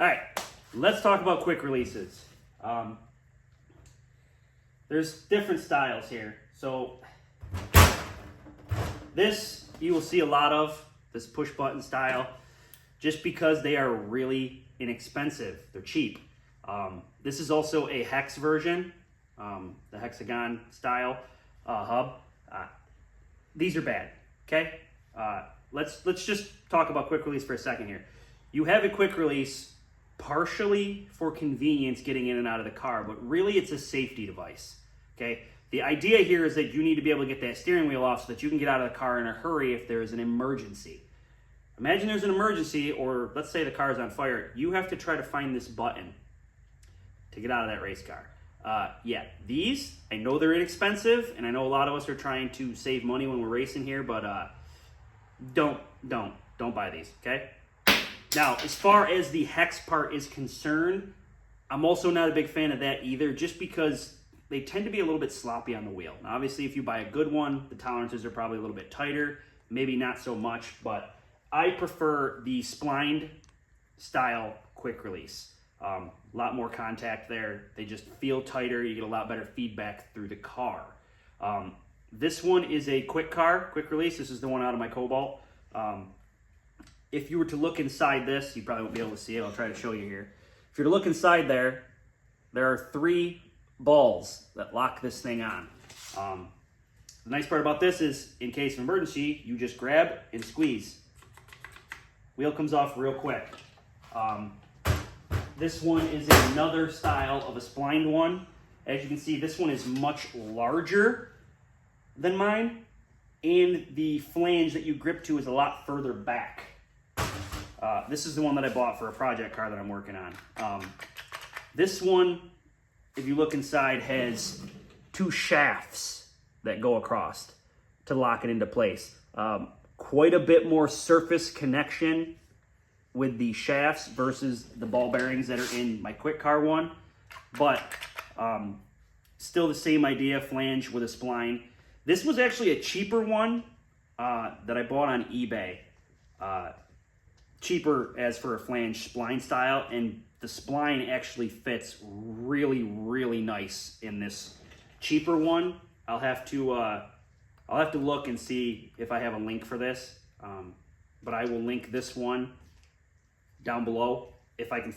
All right, let's talk about quick releases. There's different styles here. So this you will see a lot of, this push button style, just because they are really inexpensive. They're cheap. This is also a hex version, the hexagon style hub. These are bad, okay? Let's just talk about quick release for a second here. You have a quick release partially for convenience getting in and out of the car, but really it's a safety device, okay? The idea here is that you need to be able to get that steering wheel off so that you can get out of the car in a hurry if there is an emergency. Imagine there's an emergency, or let's say the car is on fire. You have to try to find this button to get out of that race car. Yeah, these, I know they're inexpensive, and I know a lot of us are trying to save money when we're racing here, but don't buy these, okay? Now, as far as the hex part is concerned, I'm also not a big fan of that either, just because they tend to be a little bit sloppy on the wheel. Now, obviously, if you buy a good one, the tolerances are probably a little bit tighter, maybe not so much, but I prefer the splined style quick release. A lot more contact there. They just feel tighter. You get a lot better feedback through the car. This one is a quick release. This is the one out of my Cobalt. If you were to look inside this, you probably won't be able to see it. I'll try to show you here. If you were to look inside there, there are 3 balls that lock this thing on. The nice part about this is, in case of emergency, you just grab and squeeze. Wheel comes off real quick. This one is another style of a splined one. As you can see, this one is much larger than mine, and the flange that you grip to is a lot further back. This is the one that I bought for a project car that I'm working on. This one, if you look inside, has 2 shafts that go across to lock it into place. Quite a bit more surface connection with the shafts versus the ball bearings that are in my quick car one, but still the same idea, flange with a spline. This was actually a cheaper one that I bought on eBay. Cheaper as for a flange spline style, and the spline actually fits really, really nice in this cheaper one. I'll have to look and see if I have a link for this, but I will link this one down below if I can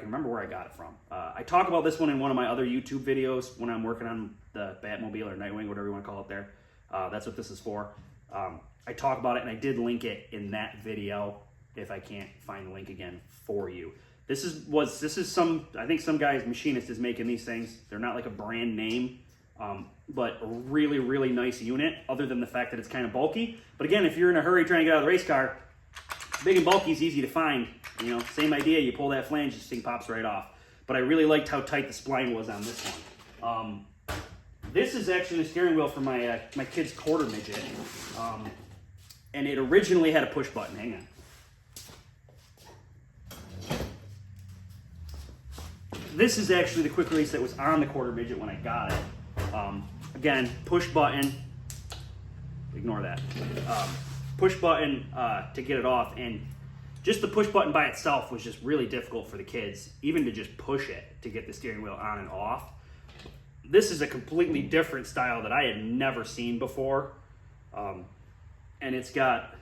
remember where I got it from. I talk about this one in one of my other YouTube videos when I'm working on the Batmobile or Nightwing, whatever you want to call it there. That's what this is for. I talk about it, and I did link it in that video if I can't find the link again for you. This is some, I think some guy's machinist is making these things. They're not like a brand name, but a really, really nice unit, other than the fact that it's kind of bulky. But again, if you're in a hurry trying to get out of the race car, big and bulky is easy to find. You know, same idea. You pull that flange, this thing pops right off. But I really liked how tight the spline was on this one. This is actually the steering wheel for my kid's quarter midget, and it originally had a push button. Hang on. This is actually the quick release that was on the quarter midget when I got it. Again, push button. Ignore that. Push button to get it off, and just the push button by itself was just really difficult for the kids, even to just push it to get the steering wheel on and off. This is a completely different style that I had never seen before, and it's got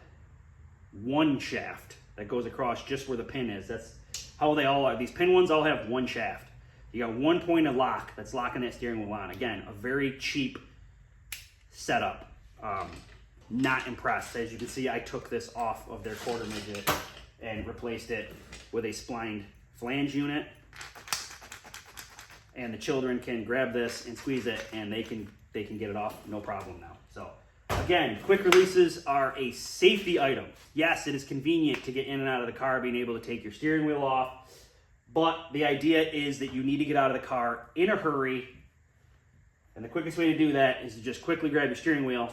1 shaft that goes across just where the pin is. That's how they all are. These pin ones all have 1 shaft. You got 1 point of lock that's locking that steering wheel on. Again, a very cheap setup. Not impressed. As you can see, I took this off of their quarter midget and replaced it with a splined flange unit. And the children can grab this and squeeze it, and they can get it off no problem now. So again, quick releases are a safety item. Yes, it is convenient to get in and out of the car, being able to take your steering wheel off, but the idea is that you need to get out of the car in a hurry, and the quickest way to do that is to just quickly grab your steering wheel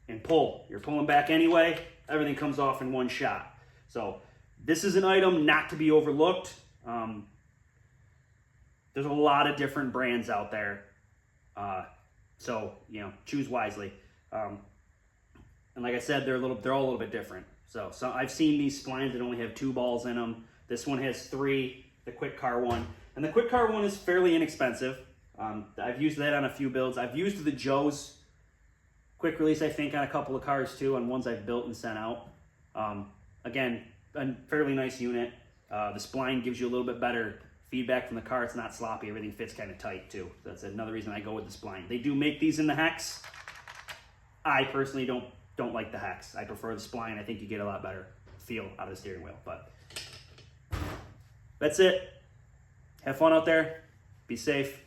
and pull. You're pulling back anyway, everything comes off in 1 shot. So this is an item not to be overlooked. There's a lot of different brands out there, so choose wisely. And like I said, they're all a little bit different. So I've seen these splines that only have 2 balls in them. This one has 3, the Quick Car one. And the Quick Car one is fairly inexpensive. I've used that on a few builds. I've used the Joe's quick release, I think, on a couple of cars too, on ones I've built and sent out. Again, a fairly nice unit. The spline gives you a little bit better feedback from the car. It's not sloppy. Everything fits kind of tight too. That's another reason I go with the spline. They do make these in the hex. I personally don't like the hex. I prefer the spline. I think you get a lot better feel out of the steering wheel. But that's it. Have fun out there. Be safe.